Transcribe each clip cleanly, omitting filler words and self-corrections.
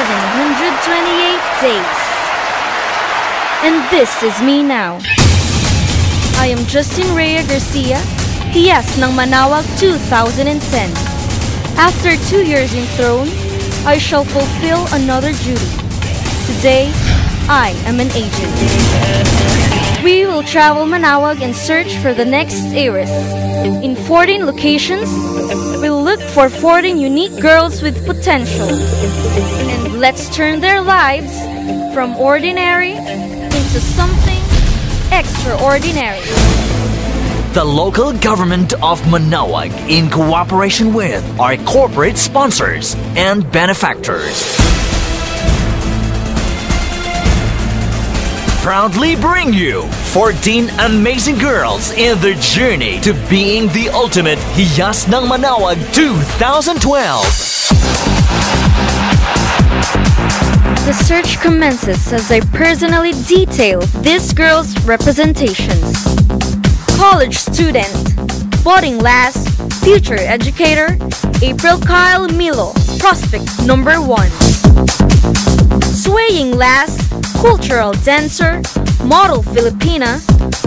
728 days. And this is me now. I am Justin Rhea Garcia, Hiyas ng Manaoag 2010. After 2 years enthroned, I shall fulfill another duty. Today, I am an agent. We will travel Manaoag and search for the next heiress. In 14 locations, we'll look for 14 unique girls with potential. And let's turn their lives from ordinary into something extraordinary. The local government of Manaoag, in cooperation with our corporate sponsors and benefactors, proudly bring you 14 amazing girls in their journey to being the ultimate Hiyas ng Manaoag 2012. The search commences as I personally detail these girls' representations. College student, budding lass, future educator, April Kyle Milo, prospect number 1. Swaying lass, cultural dancer, model Filipina,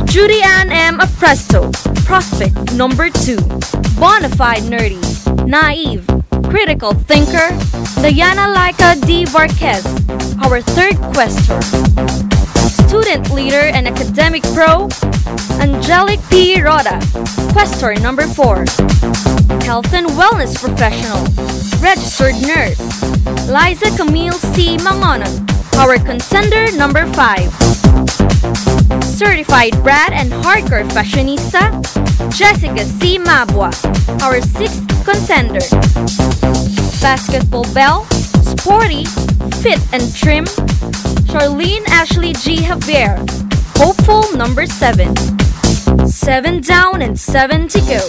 Judy Ann M. Apresto, prospect number 2. Bonafide nerdy, naive, critical thinker, Diana Laika D. Varquez, our third quester. Student leader and academic pro, Angelic P. Roda, quester number 4. Health and wellness professional, registered nurse, Liza Camille C. Mangonon, our contender number 5. Certified brat and hardcore fashionista, Jessica C. Mabwa, our 6th contender. Basketball belle, sporty, fit and trim, Charlene Ashley G. Javier, hopeful number 7. 7 down and 7 to go.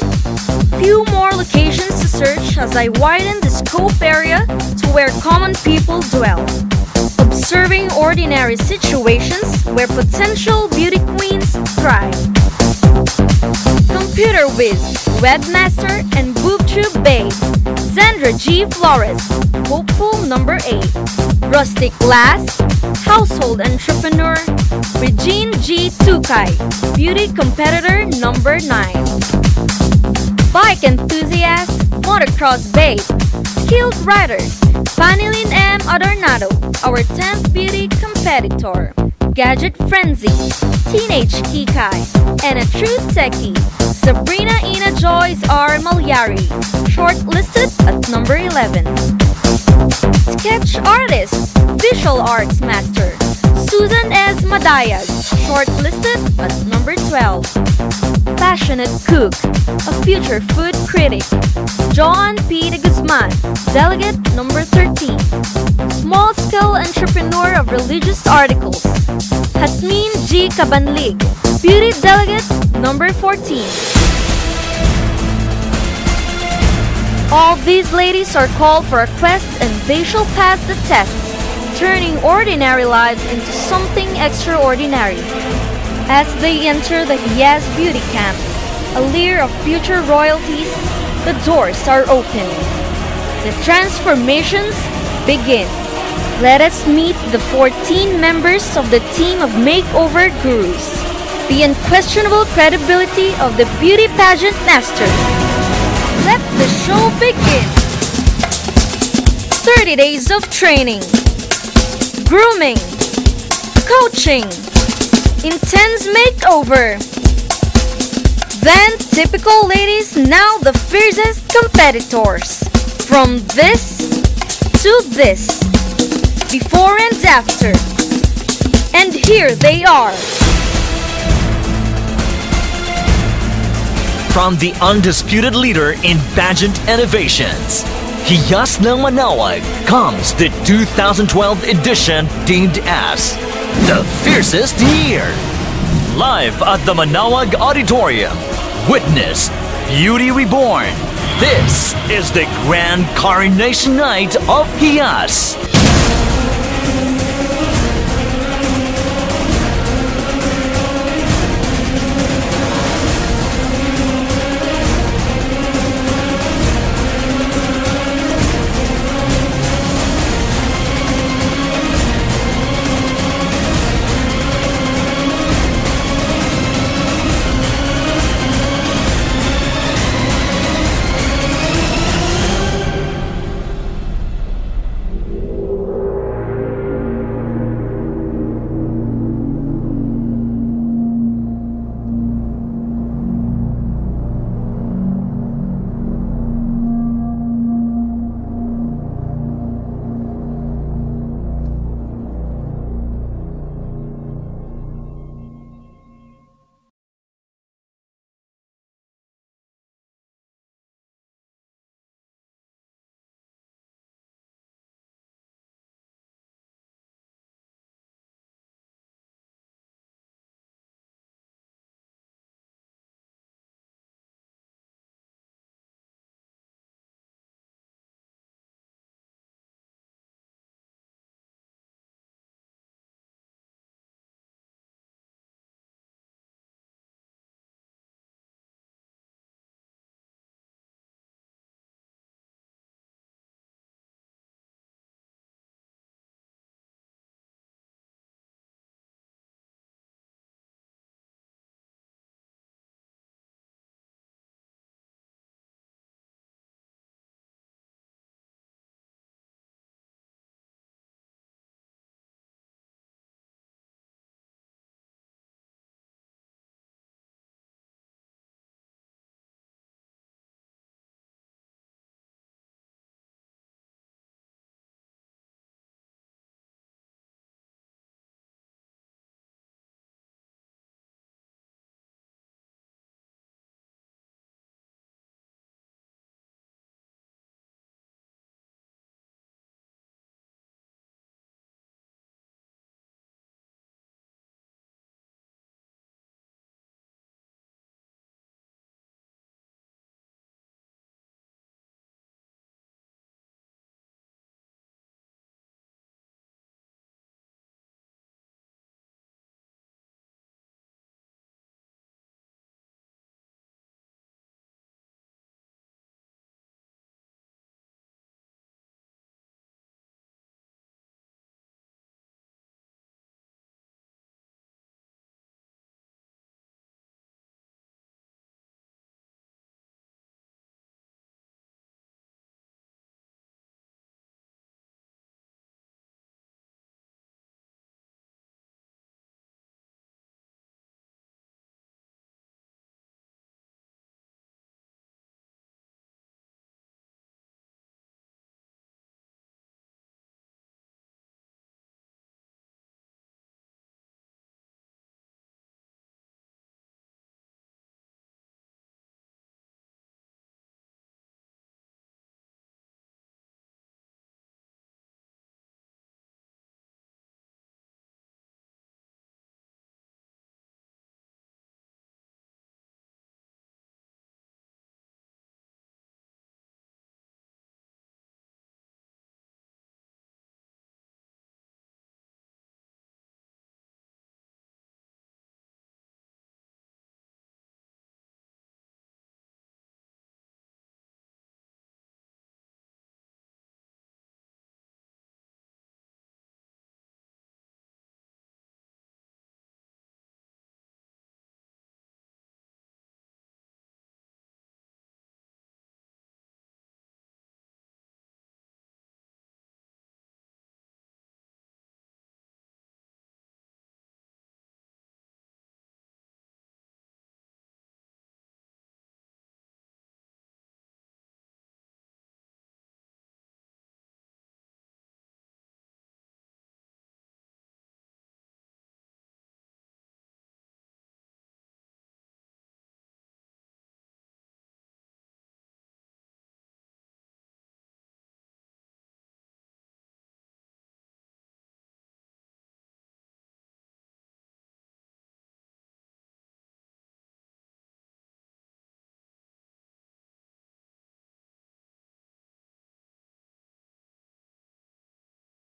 Few more locations to search as I widen the scope area to where common people dwell. Observing ordinary situations where potential beauty queens thrive. Computer whiz, webmaster, and booktube babe, Zandra G. Flores, hopeful number 8. Rustic lass, household entrepreneur, Regine G. Tukay, beauty competitor number 9. Bike enthusiast, motocross babe, skilled rider, Panilin M. Adornado, our 10th beauty competitor. Gadget frenzy, teenage kikai, and a true techie, Sabrina Ina Joyce R. Malyari, shortlisted at number 11. Sketch artist, visual arts master, Susan S. Madayas, shortlisted at number 12. Passionate cook, a future food critic, John P. de Guzman, delegate number 13. Small-scale entrepreneur of religious articles, Hasmin G. Cabanlig, beauty delegate number 14. All these ladies are called for a quest and they shall pass the test, turning ordinary lives into something extraordinary. As they enter the Hiyas Beauty Camp, a layer of future royalties, the doors are open. The transformations begin. Let us meet the 14 members of the team of makeover gurus, the unquestionable credibility of the beauty pageant masters. Let the show begin. 30 days of training, grooming, coaching, intense makeover. Then typical ladies, now the fiercest competitors. From this to this, before and after. And here they are. From the undisputed leader in pageant innovations, Hiyas ng Manaoag, comes the 2012 edition deemed as the fiercest year. Live at the Manaoag Auditorium, witness Beauty Reborn. This is the grand coronation night of Hiyas.